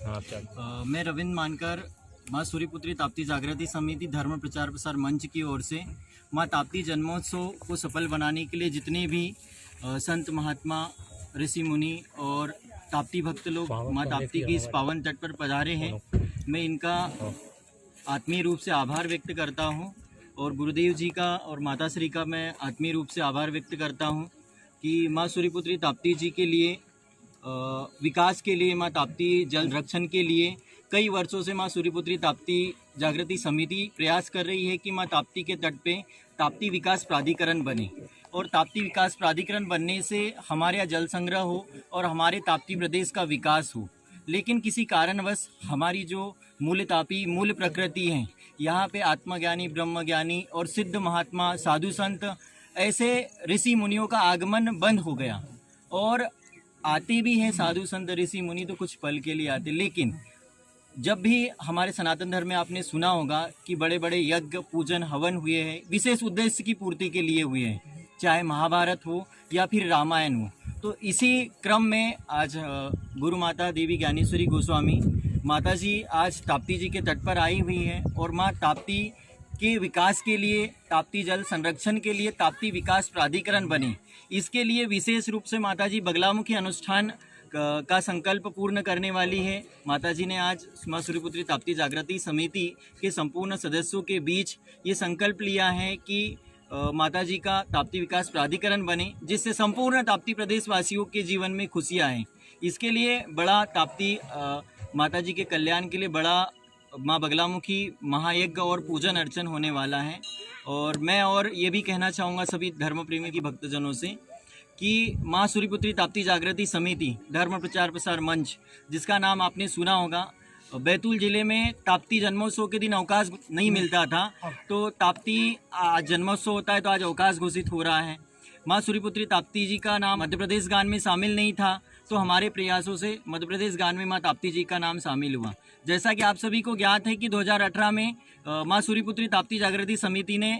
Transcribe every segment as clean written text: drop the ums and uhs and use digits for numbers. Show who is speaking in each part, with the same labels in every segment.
Speaker 1: हाँ,
Speaker 2: मैं रविंद्र मानकर माँ सूर्यपुत्री ताप्ती जागृति समिति धर्म प्रचार प्रसार मंच की ओर से माँ ताप्ती जन्मोत्सव को सफल बनाने के लिए जितने भी संत महात्मा ऋषि मुनि और ताप्ती भक्त लोग माँ ताप्ती की इस पावन तट पर पधारे हैं, मैं इनका आत्मीय रूप से आभार व्यक्त करता हूं और गुरुदेव जी का और माता श्री का मैं आत्मीय रूप से आभार व्यक्त करता हूं कि माँ सूर्यपुत्री ताप्ती जी के लिए विकास के लिए, माँ ताप्ती जल रक्षण के लिए कई वर्षों से माँ सूर्यपुत्री ताप्ती जागृति समिति प्रयास कर रही है कि माँ ताप्ती के तट पे ताप्ती विकास प्राधिकरण बने और ताप्ती विकास प्राधिकरण बनने से हमारे यहाँ जल संग्रह हो और हमारे ताप्ती प्रदेश का विकास हो। लेकिन किसी कारणवश हमारी जो मूल तापी मूल प्रकृति है, यहाँ पे आत्मज्ञानी ब्रह्मज्ञानी और सिद्ध महात्मा साधु संत ऐसे ऋषि मुनियों का आगमन बंद हो गया। और आते भी हैं साधु संत ऋषि मुनि तो कुछ पल के लिए आते, लेकिन जब भी हमारे सनातन धर्म में आपने सुना होगा कि बड़े बड़े यज्ञ पूजन हवन हुए हैं, विशेष उद्देश्य की पूर्ति के लिए हुए हैं, चाहे महाभारत हो या फिर रामायण हो। तो इसी क्रम में आज गुरु माता देवी ज्ञानेश्वरी गोस्वामी माता जी आज ताप्ती जी के तट पर आई हुई हैं और माँ ताप्ती के विकास के लिए, ताप्ती जल संरक्षण के लिए ताप्ती विकास प्राधिकरण बने, इसके लिए विशेष रूप से माता जी बगलामुखी अनुष्ठान का संकल्प पूर्ण करने वाली है। माता जी ने आज माँ सूर्यपुत्री ताप्ती जागृति समिति के संपूर्ण सदस्यों के बीच ये संकल्प लिया है कि माता जी का ताप्ती विकास प्राधिकरण बने, जिससे संपूर्ण ताप्ती प्रदेश वासियों के जीवन में खुशियाँ आएँ। इसके लिए बड़ा ताप्ती माता जी के कल्याण के लिए बड़ा माँ बगलामुखी महायज्ञ और पूजन अर्चन होने वाला है। और मैं और ये भी कहना चाहूँगा सभी धर्म प्रेमी की भक्तजनों से कि माँ सूर्यपुत्री ताप्ती जागृति समिति धर्म प्रचार प्रसार मंच, जिसका नाम आपने सुना होगा, बैतूल जिले में ताप्ती जन्मोत्सव के दिन अवकाश नहीं मिलता था, तो ताप्ती जन्मोत्सव होता है तो आज अवकाश घोषित हो रहा है। माँ सूर्यपुत्री ताप्ती जी का नाम मध्य प्रदेश गान में शामिल नहीं था, तो हमारे प्रयासों से मध्य प्रदेश गान में माँ ताप्ती जी का नाम शामिल हुआ। जैसा कि आप सभी को ज्ञात है कि 2018 में माँ सूर्यपुत्री ताप्ती जागृति समिति ने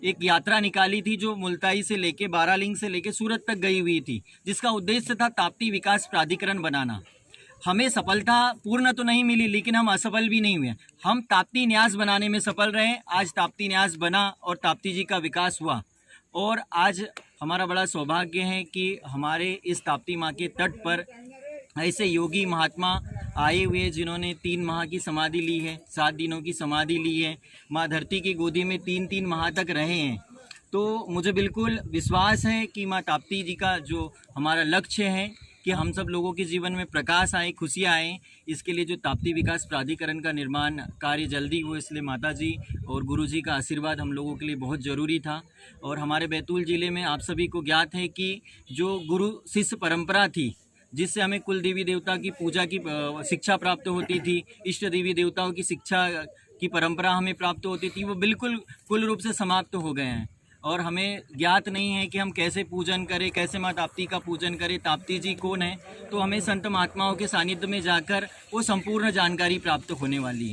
Speaker 2: एक यात्रा निकाली थी जो मुल्ताई से लेके बारालिंग से लेके सूरत तक गई हुई थी, जिसका उद्देश्य था ताप्ती विकास प्राधिकरण बनाना। हमें सफलता पूर्ण तो नहीं मिली, लेकिन हम असफल भी नहीं हुए। हम ताप्ती न्यास बनाने में सफल रहे। आज ताप्ती न्यास बना और ताप्ती जी का विकास हुआ। और आज हमारा बड़ा सौभाग्य है कि हमारे इस ताप्ती माँ के तट पर ऐसे योगी महात्मा आए हुए जिन्होंने 3 माह की समाधि ली है, 7 दिनों की समाधि ली है, माँ धरती की गोदी में 3-3 माह तक रहे हैं। तो मुझे बिल्कुल विश्वास है कि माँ ताप्ती जी का जो हमारा लक्ष्य है कि हम सब लोगों के जीवन में प्रकाश आए, खुशियाँ आएँ, इसके लिए जो ताप्ती विकास प्राधिकरण का निर्माण कार्य जल्दी हो, इसलिए माता जी और गुरु जी का आशीर्वाद हम लोगों के लिए बहुत ज़रूरी था। और हमारे बैतूल ज़िले में आप सभी को ज्ञात है कि जो गुरु शिष्य परंपरा थी, जिससे हमें कुल देवी देवता की पूजा की शिक्षा प्राप्त होती थी, इष्ट देवी देवताओं की शिक्षा की परंपरा हमें प्राप्त होती थी, वो बिल्कुल कुल रूप से समाप्त हो गए हैं। और हमें ज्ञात नहीं है कि हम कैसे पूजन करें, कैसे माँ ताप्ती का पूजन करें, ताप्ती जी कौन है। तो हमें संत महात्माओं के सानिध्य में जाकर वो संपूर्ण जानकारी प्राप्त होने वाली है।